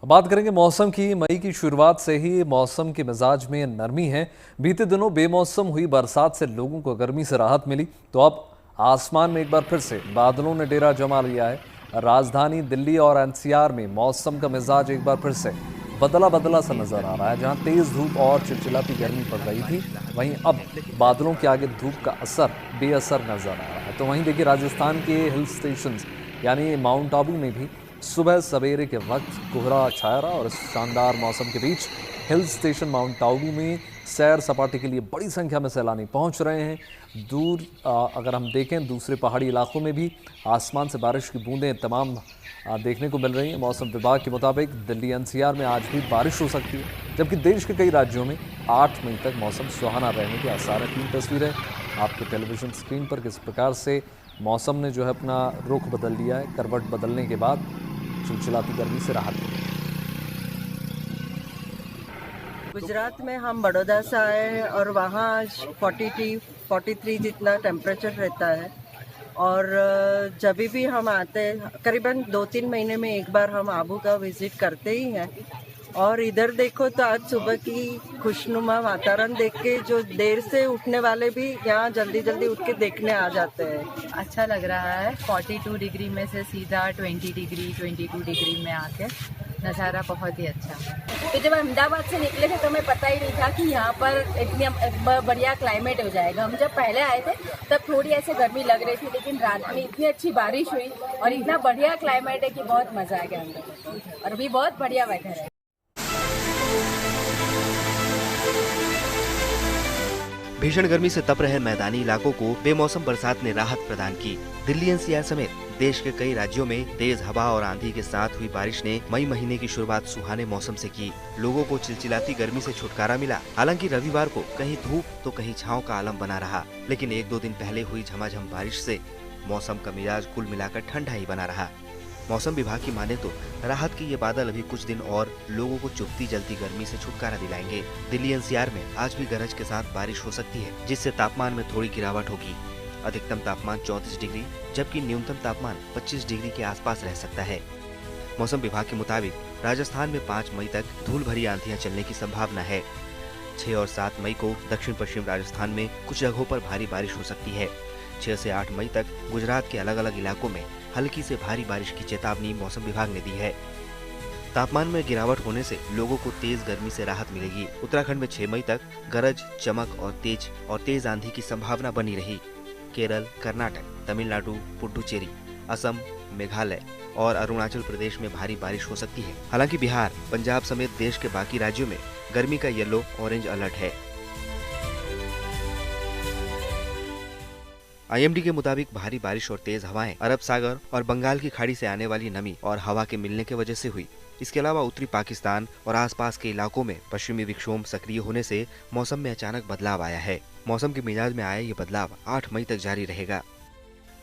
बात करेंगे मौसम की। मई की शुरुआत से ही मौसम के मिजाज में नरमी है। बीते दिनों बेमौसम हुई बरसात से लोगों को गर्मी से राहत मिली, तो अब आसमान में एक बार फिर से बादलों ने डेरा जमा लिया है। राजधानी दिल्ली और एनसीआर में मौसम का मिजाज एक बार फिर से बदला बदला सा नजर आ रहा है। जहां तेज धूप और चिलचिलाती गर्मी पड़ रही थी, वहीं अब बादलों के आगे धूप का असर बेअसर नजर आ रहा है। तो वहीं देखिए, राजस्थान के हिल स्टेशन यानी माउंट आबू में भी सुबह सवेरे के वक्त कोहरा छाया रहा और इस शानदार मौसम के बीच हिल स्टेशन माउंट आबू में सैर सपाटे के लिए बड़ी संख्या में सैलानी पहुंच रहे हैं। अगर हम देखें, दूसरे पहाड़ी इलाकों में भी आसमान से बारिश की बूंदें तमाम देखने को मिल रही हैं। मौसम विभाग के मुताबिक दिल्ली एनसीआर में आज भी बारिश हो सकती है, जबकि देश के कई राज्यों में 8 मई तक मौसम सुहाना रहने के आसार हैं। 3 तस्वीरें आपके टेलीविजन स्क्रीन पर किस प्रकार से मौसम ने जो है अपना रुख बदल लिया है। करवट बदलने के बाद चिलचिलाती गर्मी से राहत मिली। गुजरात में हम बड़ौदा से आए हैं और वहाँ 43 जितना टेम्परेचर रहता है। और जब भी हम आते हैं, करीबन 2-3 महीने में एक बार हम आबू का विजिट करते ही हैं। और इधर देखो तो आज सुबह की खुशनुमा वातावरण देख के जो देर से उठने वाले भी यहाँ जल्दी जल्दी उठ के देखने आ जाते हैं। अच्छा लग रहा है। 42 डिग्री में से सीधा 22 डिग्री में आके नज़ारा बहुत ही अच्छा। तो जब अहमदाबाद से निकले थे तो हमें पता ही नहीं था कि यहाँ पर इतनी बढ़िया क्लाइमेट हो जाएगा। हम जब पहले आए थे तब थोड़ी ऐसे गर्मी लग रही थी, लेकिन रात में इतनी अच्छी बारिश हुई और इतना बढ़िया क्लाइमेट है कि बहुत मजा आ गया अंदर। और अभी बहुत बढ़िया वेदर है। भीषण गर्मी से तप रहे मैदानी इलाकों को बेमौसम बरसात ने राहत प्रदान की। दिल्ली एनसीआर समेत देश के कई राज्यों में तेज हवा और आंधी के साथ हुई बारिश ने मई महीने की शुरुआत सुहाने मौसम से की। लोगों को चिलचिलाती गर्मी से छुटकारा मिला। हालांकि रविवार को कहीं धूप तो कहीं छांव का आलम बना रहा, लेकिन 1-2 दिन पहले हुई झमाझम बारिश से मौसम का मिजाज कुल मिलाकर ठंडा ही बना रहा। मौसम विभाग की माने तो राहत के ये बादल अभी कुछ दिन और लोगों को चुभती जलती गर्मी से छुटकारा दिलाएंगे। दिल्ली एनसीआर में आज भी गरज के साथ बारिश हो सकती है, जिससे तापमान में थोड़ी गिरावट होगी। अधिकतम तापमान 34 डिग्री जबकि न्यूनतम तापमान 25 डिग्री के आसपास रह सकता है। मौसम विभाग के मुताबिक राजस्थान में 5 मई तक धूल भरी आंधियां चलने की संभावना है। 6 और 7 मई को दक्षिण पश्चिम राजस्थान में कुछ जगहों पर भारी बारिश हो सकती है। 6 से 8 मई तक गुजरात के अलग अलग इलाकों में हल्की से भारी बारिश की चेतावनी मौसम विभाग ने दी है। तापमान में गिरावट होने से लोगों को तेज गर्मी से राहत मिलेगी। उत्तराखंड में 6 मई तक गरज, चमक और तेज आंधी की संभावना बनी रही। केरल, कर्नाटक, तमिलनाडु, पुडुचेरी, असम, मेघालय और अरुणाचल प्रदेश में भारी बारिश हो सकती है। हालांकि बिहार, पंजाब समेत देश के बाकी राज्यों में गर्मी का येलो ऑरेंज अलर्ट है। आईएमडी के मुताबिक भारी बारिश और तेज हवाएं अरब सागर और बंगाल की खाड़ी से आने वाली नमी और हवा के मिलने की वजह से हुई। इसके अलावा उत्तरी पाकिस्तान और आसपास के इलाकों में पश्चिमी विक्षोभ सक्रिय होने से मौसम में अचानक बदलाव आया है। मौसम के मिजाज में आया ये बदलाव 8 मई तक जारी रहेगा।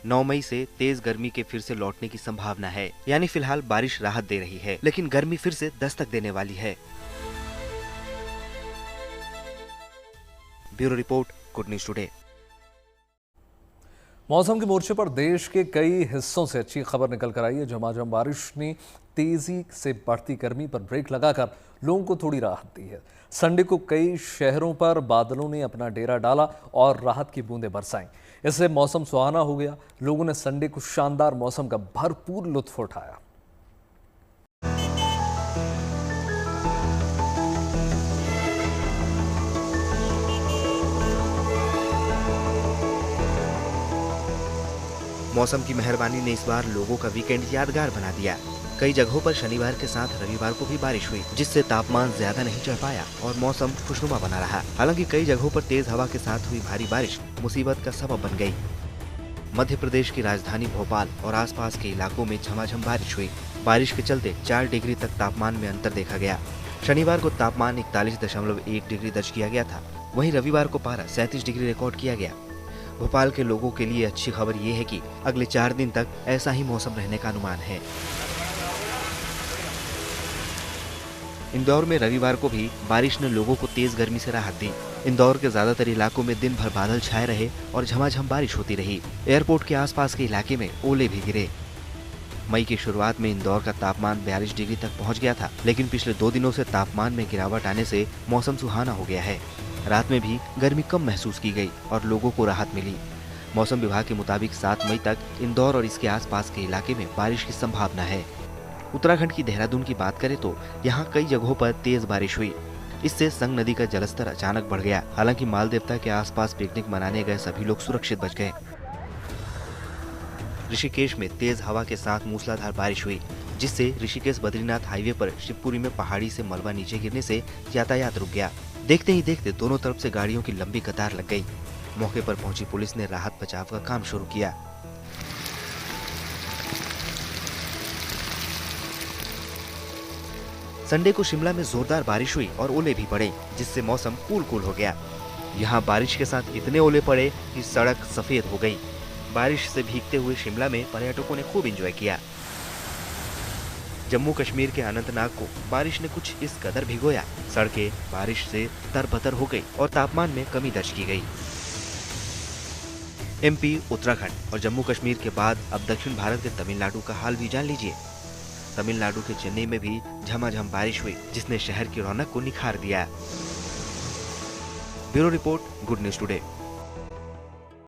9 मई से तेज गर्मी के फिर से लौटने की संभावना है। यानी फिलहाल बारिश राहत दे रही है, लेकिन गर्मी फिर से दस्तक देने वाली है। Bureau report, good news today. मौसम के मोर्चे पर देश के कई हिस्सों से अच्छी खबर निकल कर आई है। झमाझम बारिश ने तेजी से बढ़ती गर्मी पर ब्रेक लगाकर लोगों को थोड़ी राहत दी है। संडे को कई शहरों पर बादलों ने अपना डेरा डाला और राहत की बूंदें बरसाईं। इससे मौसम सुहाना हो गया। लोगों ने संडे को शानदार मौसम का भरपूर लुत्फ उठाया। मौसम की मेहरबानी ने इस बार लोगों का वीकेंड यादगार बना दिया। कई जगहों पर शनिवार के साथ रविवार को भी बारिश हुई, जिससे तापमान ज्यादा नहीं चढ़ पाया और मौसम खुशनुमा बना रहा। हालांकि कई जगहों पर तेज हवा के साथ हुई भारी बारिश मुसीबत का सबब बन गई। मध्य प्रदेश की राजधानी भोपाल और आसपास के इलाकों में झमाझम बारिश हुई। बारिश के चलते 4 डिग्री तक तापमान में अंतर देखा गया। शनिवार को तापमान 41.1 डिग्री दर्ज किया गया था। वहीं रविवार को पारा 37 डिग्री रिकॉर्ड किया गया। भोपाल के लोगों के लिए अच्छी खबर ये है कि अगले 4 दिन तक ऐसा ही मौसम रहने का अनुमान है। इंदौर में रविवार को भी बारिश ने लोगों को तेज गर्मी से राहत दी। इंदौर के ज्यादातर इलाकों में दिन भर बादल छाए रहे और झमाझम बारिश होती रही। एयरपोर्ट के आसपास के इलाके में ओले भी गिरे। मई की शुरुआत में इंदौर का तापमान 42 डिग्री तक पहुंच गया था, लेकिन पिछले 2 दिनों से तापमान में गिरावट आने से मौसम सुहाना हो गया है। रात में भी गर्मी कम महसूस की गई और लोगों को राहत मिली। मौसम विभाग के मुताबिक 7 मई तक इंदौर और इसके आसपास के इलाके में बारिश की संभावना है। उत्तराखंड की देहरादून की बात करें तो यहाँ कई जगहों पर तेज बारिश हुई। इससे संग नदी का जलस्तर अचानक बढ़ गया। हालांकि माल देवता के आसपास पिकनिक मनाने गए सभी लोग सुरक्षित बच गए। ऋषिकेश में तेज हवा के साथ मूसलाधार बारिश हुई, जिससे ऋषिकेश बद्रीनाथ हाईवे पर शिवपुरी में पहाड़ी से मलबा नीचे गिरने से यातायात रुक गया। देखते ही देखते दोनों तरफ से गाड़ियों की लंबी कतार लग गई। मौके पर पहुंची पुलिस ने राहत बचाव का काम शुरू किया। संडे को शिमला में जोरदार बारिश हुई और ओले भी पड़े, जिससे मौसम कूल हो गया। यहाँ बारिश के साथ इतने ओले पड़े कि सड़क सफेद हो गई। बारिश से भीगते हुए शिमला में पर्यटकों ने खूब एंजॉय किया। जम्मू कश्मीर के अनंतनाग को बारिश ने कुछ इस कदर भिगोया, सड़कें बारिश से तरबतर हो गई और तापमान में कमी दर्ज की गई। एमपी, उत्तराखंड और जम्मू कश्मीर के बाद अब दक्षिण भारत के तमिलनाडु का हाल भी जान लीजिए। तमिलनाडु के चेन्नई में भी झमाझम बारिश हुई, जिसने शहर की रौनक को निखार दिया। Bureau report, good news today.